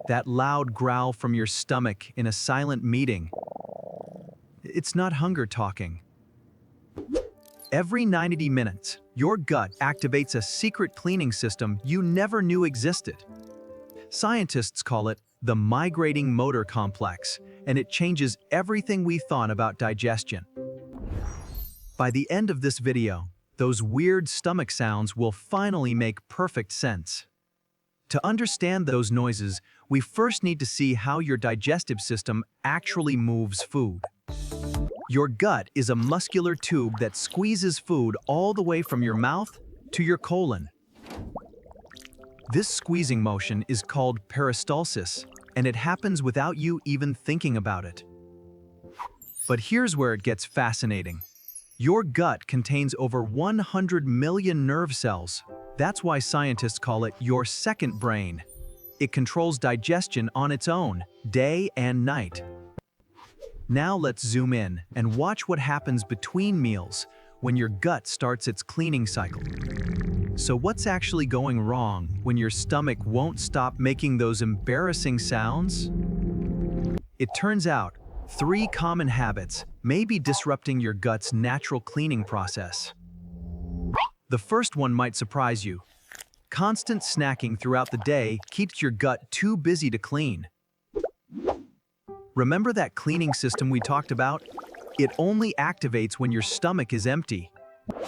That loud growl from your stomach in a silent meeting. It's not hunger talking. Every 90 minutes, your gut activates a secret cleaning system you never knew existed. Scientists call it the Migrating Motor Complex, and it changes everything we thought about digestion. By the end of this video, those weird stomach sounds will finally make perfect sense. To understand those noises, we first need to see how your digestive system actually moves food. Your gut is a muscular tube that squeezes food all the way from your mouth to your colon. This squeezing motion is called peristalsis, and it happens without you even thinking about it. But here's where it gets fascinating. Your gut contains over 100 million nerve cells. That's why scientists call it your second brain. It controls digestion on its own, day and night. Now let's zoom in and watch what happens between meals when your gut starts its cleaning cycle. So what's actually going wrong when your stomach won't stop making those embarrassing sounds? It turns out, 3 common habits may be disrupting your gut's natural cleaning process. The first one might surprise you. Constant snacking throughout the day keeps your gut too busy to clean. Remember that cleaning system we talked about? It only activates when your stomach is empty.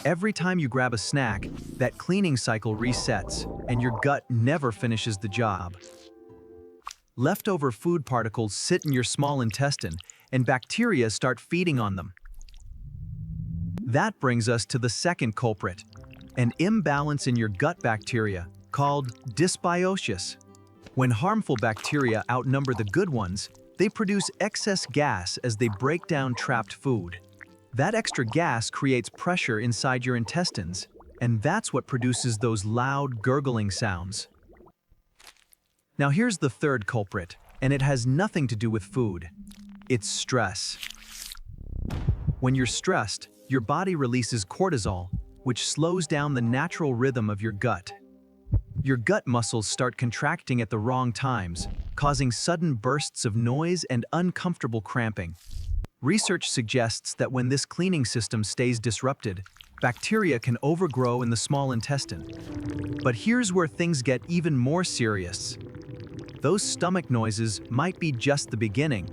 Every time you grab a snack, that cleaning cycle resets, and your gut never finishes the job. Leftover food particles sit in your small intestine, and bacteria start feeding on them. That brings us to the second culprit, an imbalance in your gut bacteria called dysbiosis. When harmful bacteria outnumber the good ones, they produce excess gas as they break down trapped food. That extra gas creates pressure inside your intestines, and that's what produces those loud, gurgling sounds. Now here's the third culprit, and it has nothing to do with food. It's stress. When you're stressed, your body releases cortisol, which slows down the natural rhythm of your gut. Your gut muscles start contracting at the wrong times, causing sudden bursts of noise and uncomfortable cramping. Research suggests that when this cleaning system stays disrupted, bacteria can overgrow in the small intestine. But here's where things get even more serious. Those stomach noises might be just the beginning.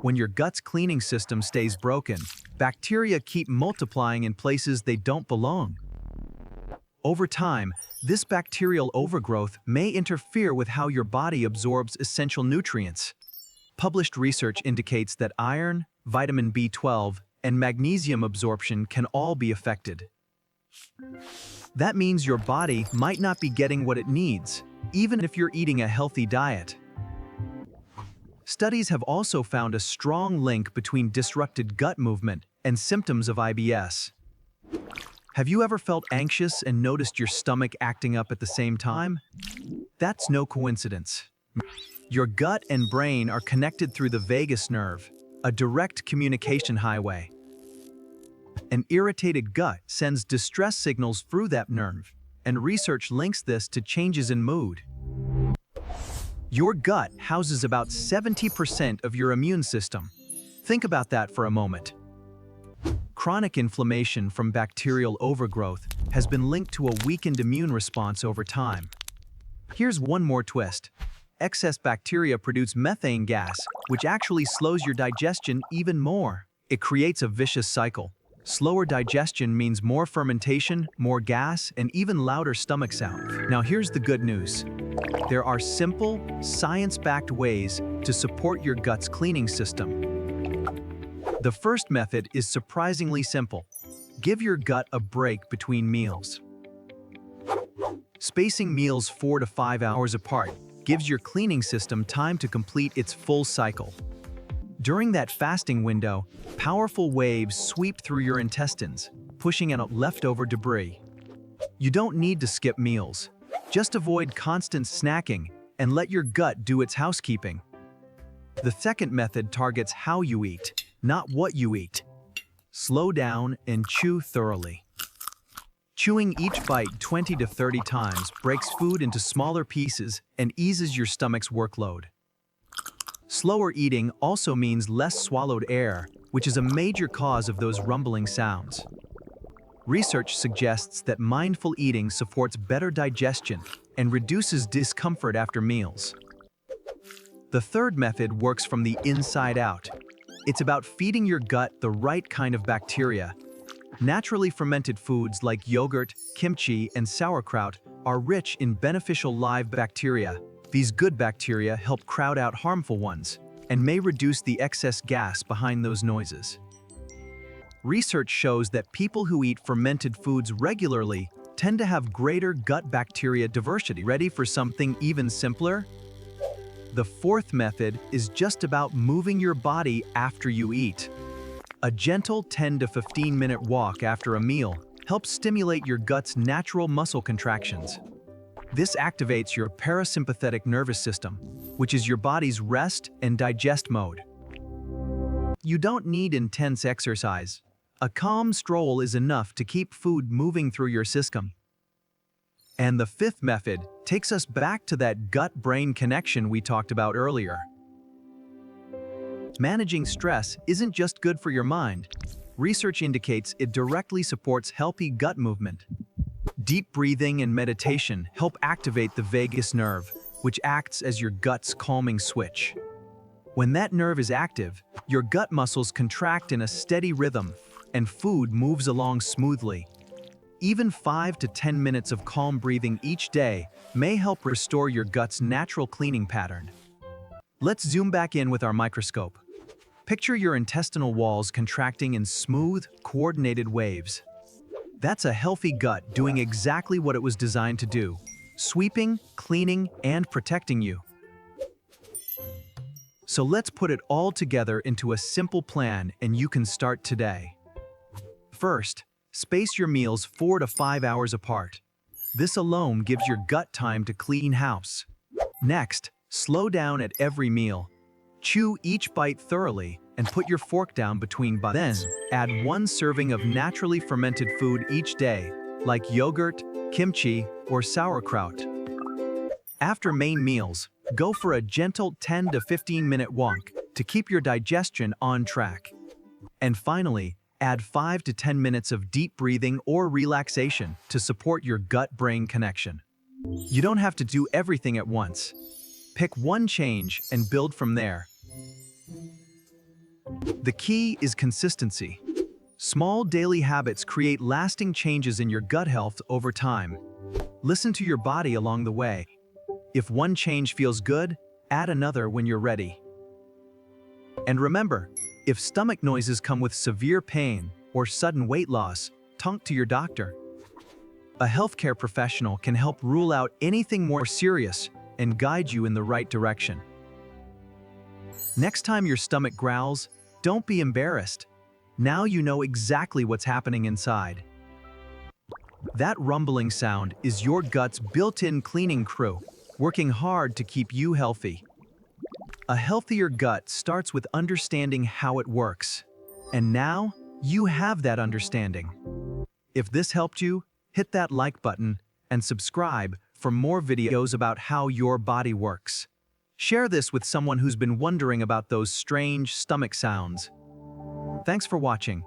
When your gut's cleaning system stays broken, bacteria keep multiplying in places they don't belong. Over time, this bacterial overgrowth may interfere with how your body absorbs essential nutrients. Published research indicates that iron, vitamin B12, and magnesium absorption can all be affected. That means your body might not be getting what it needs, even if you're eating a healthy diet. Studies have also found a strong link between disrupted gut movement and symptoms of IBS. Have you ever felt anxious and noticed your stomach acting up at the same time? That's no coincidence. Your gut and brain are connected through the vagus nerve, a direct communication highway. An irritated gut sends distress signals through that nerve, and research links this to changes in mood. Your gut houses about 70% of your immune system. Think about that for a moment. Chronic inflammation from bacterial overgrowth has been linked to a weakened immune response over time. Here's one more twist. Excess bacteria produce methane gas, which actually slows your digestion even more. It creates a vicious cycle. Slower digestion means more fermentation, more gas, and even louder stomach sound. Now here's the good news. There are simple, science-backed ways to support your gut's cleaning system. The first method is surprisingly simple. Give your gut a break between meals. Spacing meals 4 to 5 hours apart gives your cleaning system time to complete its full cycle. During that fasting window, powerful waves sweep through your intestines, pushing out leftover debris. You don't need to skip meals. Just avoid constant snacking and let your gut do its housekeeping. The second method targets how you eat, not what you eat. Slow down and chew thoroughly. Chewing each bite 20 to 30 times breaks food into smaller pieces and eases your stomach's workload. Slower eating also means less swallowed air, which is a major cause of those rumbling sounds. Research suggests that mindful eating supports better digestion and reduces discomfort after meals. The third method works from the inside out. It's about feeding your gut the right kind of bacteria. Naturally fermented foods like yogurt, kimchi, and sauerkraut are rich in beneficial live bacteria. These good bacteria help crowd out harmful ones and may reduce the excess gas behind those noises. Research shows that people who eat fermented foods regularly tend to have greater gut bacteria diversity. Ready for something even simpler? The fourth method is just about moving your body after you eat. A gentle 10 to 15 minute walk after a meal helps stimulate your gut's natural muscle contractions. This activates your parasympathetic nervous system, which is your body's rest and digest mode. You don't need intense exercise. A calm stroll is enough to keep food moving through your system. And the fifth method takes us back to that gut-brain connection we talked about earlier. Managing stress isn't just good for your mind. Research indicates it directly supports healthy gut movement. Deep breathing and meditation help activate the vagus nerve, which acts as your gut's calming switch. When that nerve is active, your gut muscles contract in a steady rhythm, and food moves along smoothly. Even 5 to 10 minutes of calm breathing each day may help restore your gut's natural cleaning pattern. Let's zoom back in with our microscope. Picture your intestinal walls contracting in smooth, coordinated waves. That's a healthy gut doing exactly what it was designed to do: sweeping, cleaning, and protecting you. So let's put it all together into a simple plan, and you can start today. First, space your meals 4 to 5 hours apart. This alone gives your gut time to clean house. Next, slow down at every meal. Chew each bite thoroughly and put your fork down between bites. Then, add 1 serving of naturally fermented food each day, like yogurt, kimchi, or sauerkraut. After main meals, go for a gentle 10 to 15 minute walk to keep your digestion on track. And finally, add 5 to 10 minutes of deep breathing or relaxation to support your gut-brain connection. You don't have to do everything at once. Pick one change and build from there. The key is consistency. Small daily habits create lasting changes in your gut health over time. Listen to your body along the way. If one change feels good, add another when you're ready. And remember, if stomach noises come with severe pain or sudden weight loss, talk to your doctor. A healthcare professional can help rule out anything more serious and guide you in the right direction. Next time your stomach growls, don't be embarrassed. Now you know exactly what's happening inside. That rumbling sound is your gut's built-in cleaning crew, working hard to keep you healthy. A healthier gut starts with understanding how it works. And now, you have that understanding. If this helped you, hit that like button and subscribe for more videos about how your body works. Share this with someone who's been wondering about those strange stomach sounds. Thanks for watching.